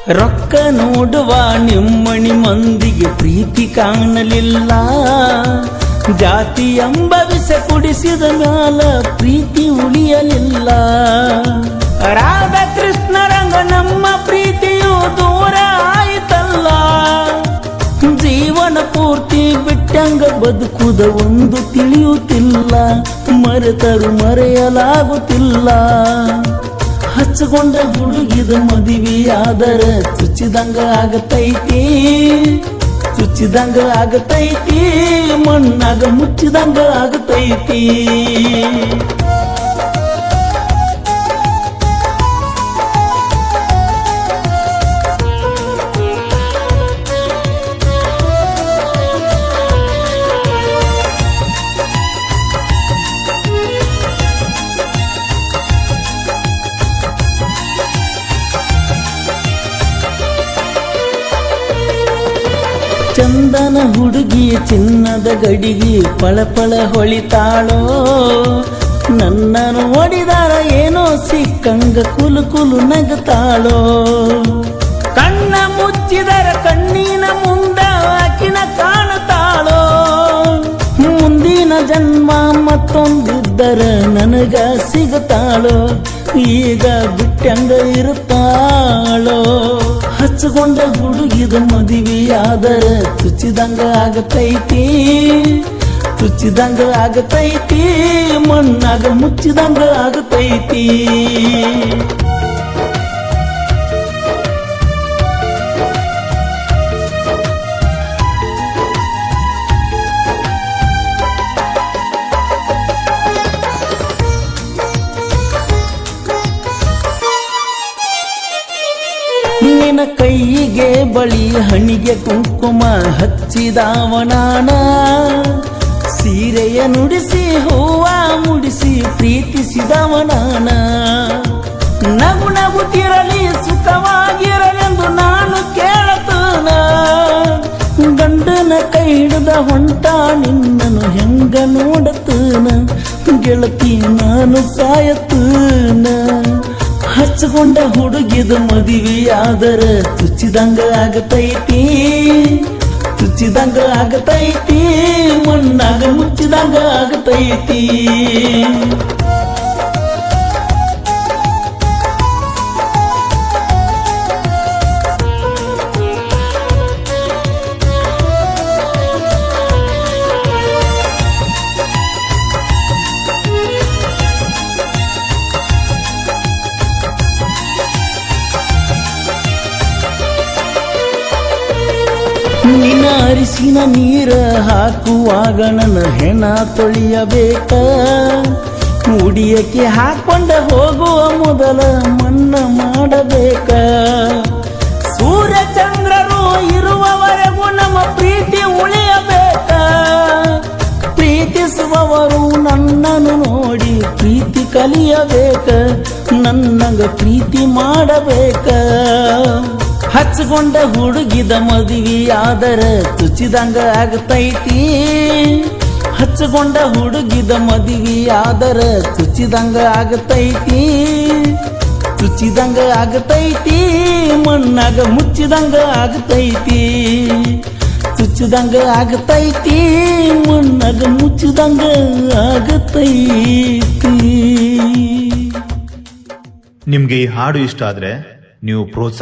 ರೊಕ್ಕ ನೋಡುವ ನಿಮ್ಮಣಿ ಮಂದಿಗೆ ಪ್ರೀತಿ ಕಾಣಲಿಲ್ಲ. ಜಾತಿ ಎಂಬ ವಿಷ ಕುಡಿಸಿದ ಮ್ಯಾಲ ಪ್ರೀತಿ ಉಳಿಯಲಿಲ್ಲ. ರಾಧಾಕೃಷ್ಣ ರಂಗ ನಮ್ಮ ಪ್ರೀತಿಯು ದೂರ ಆಯಿತಲ್ಲ. ಜೀವನ ಪೂರ್ತಿ ಬಿಟ್ಟಂಗ ಬದುಕುದ ಒಂದು ತಿಳಿಯುತ್ತಿಲ್ಲ. ಮರೆತರು ಮರೆಯಲಾಗುತ್ತಿಲ್ಲ. ಹಚ್ಚಗೊಂಡ ಹುಡುಗಿದ ಮದುವೆಯಾದರ ಚುಚ್ಚಿದಂಗ ಆಗತೈತಿ. ಚುಚ್ಚಿದಂಗ ಆಗತೈತಿ, ಮಣ್ಣಾಗ ಮುಚ್ಚಿದಂಗ ಆಗತೈತಿ. ಚಂದನ ಹುಡುಗಿ ಚಿನ್ನದ ಗಡಿಗೆ ಪಳಪಳ ಹೊಳಿತಾಳೋ. ನನ್ನ ನೋಡಿದಾರ ಏನೋ ಸಿಕ್ಕಂಗ ಕುಲು ಕುಲು ನಗತಾಳೋ. ಕಣ್ಣ ಮುಚ್ಚಿದರ ಕಣ್ಣಿನ ಮುಂದ ಆಕಿನ ಕಾಣುತ್ತಾಳೋ. ಮುಂದಿನ ಜನ್ಮ ಮತ್ತೊಂದಿದ್ದರ ನನಗ ಸಿಗುತ್ತಾಳೋ. ಈಗ ಬಿಟ್ಟಂಗ ಇರುತ್ತಾಳೋ. ಹಚ್ಚಗೊಂಡ ಹುಡುಗಿದ ಮದುವೆಯಾದರ ಚುಚ್ಚಿದಂಗ ಆಗತೈತಿ. ಚುಚ್ಚಿದಂಗ ಆಗತೈತಿ, ಮಣ್ಣಾಗ ಮುಚ್ಚಿದಂಗ ಆಗತೈತಿ. ನಿನ್ನ ಕೈಗೆ ಬಳಿ ಹಣಿಗೆ ಕುಂಕುಮ ಹಚ್ಚಿದಾವನಾನ. ಸೀರೆಯ ನುಡಿಸಿ ಹೂವ ಮುಡಿಸಿ ಪ್ರೀತಿಸಿದವನಾನ. ನಗು ನಗುತ್ತಿರಲಿ ಸುಖವಾಗಿರಲೆಂದು ನಾನು ಕೇಳತನ. ಗಂಡನ ಕೈ ಹಿಡಿದ ಹೊಂಟ ನಿನ್ನನು ಹೆಂಗ ನೋಡತನ. ಗೆಳತಿ ನಾನು ಸಾಯತನ. ಹಚ್ಚಗೊಂಡ ಹುಡುಗಿದ ಮದುವೆಯಾದರ ಚುಚ್ಚಿದಂಗ ಆಗತೈತಿ. ಚುಚ್ಚಿದಂಗ ಆಗತೈತಿ, ಮಣ್ಣಾಗ ಮುಚ್ಚಿದಂಗ ಆಗತೈತಿ. ನಿನ್ನ ಅರಿಸಿನ ನೀರ ಹಾಕುವಾಗ ನನ್ನ ಹೆಣ ತೊಳೆಯಬೇಕ. ಮುಡಿಯಕ್ಕೆ ಹಾಕೊಂಡ ಹೋಗುವ ಮೊದಲ ಮನ್ನ ಮಾಡಬೇಕ. ಸೂರ್ಯ ಚಂದ್ರರು ಇರುವವರೆಗೂ ನಮ್ಮ ಪ್ರೀತಿ ಉಳಿಯಬೇಕ. ಪ್ರೀತಿಸುವವರು ನನ್ನನ್ನು ನೋಡಿ ಪ್ರೀತಿ ಕಲಿಯಬೇಕ. ನನ್ನಂಗ ಪ್ರೀತಿ ಮಾಡಬೇಕ. ಹಚ್ಚಗೊಂಡ ಹುಡುಗಿದ ಮದುವೆಯಾದರ ಚುಚ್ಚಿದಂಗ ಆಗತೈತಿ. ಹಚ್ಚಗೊಂಡ ಹುಡುಗಿದ ಮದುವೆಯಾದರ ಚುಚ್ಚಿದಂಗ ಆಗತೈತಿ. ಚುಚ್ಚಿದಂಗ ಆಗತೈತಿ, ಮಣ್ಣಾಗ ಮುಚ್ಚಿದಂಗ ಆಗತೈತಿ. ಚುಚ್ಚಿದಂಗ ಆಗತೈತಿ, ಮಣ್ಣಾಗ ಮುಚ್ಚಿದಂಗ ಆಗತೈತಿ. ನಿಮ್ಗೆ ಈ ಹಾಡು ಇಷ್ಟ ಆದ್ರೆ ನೀವು ಪ್ರೋತ್ಸಾಹ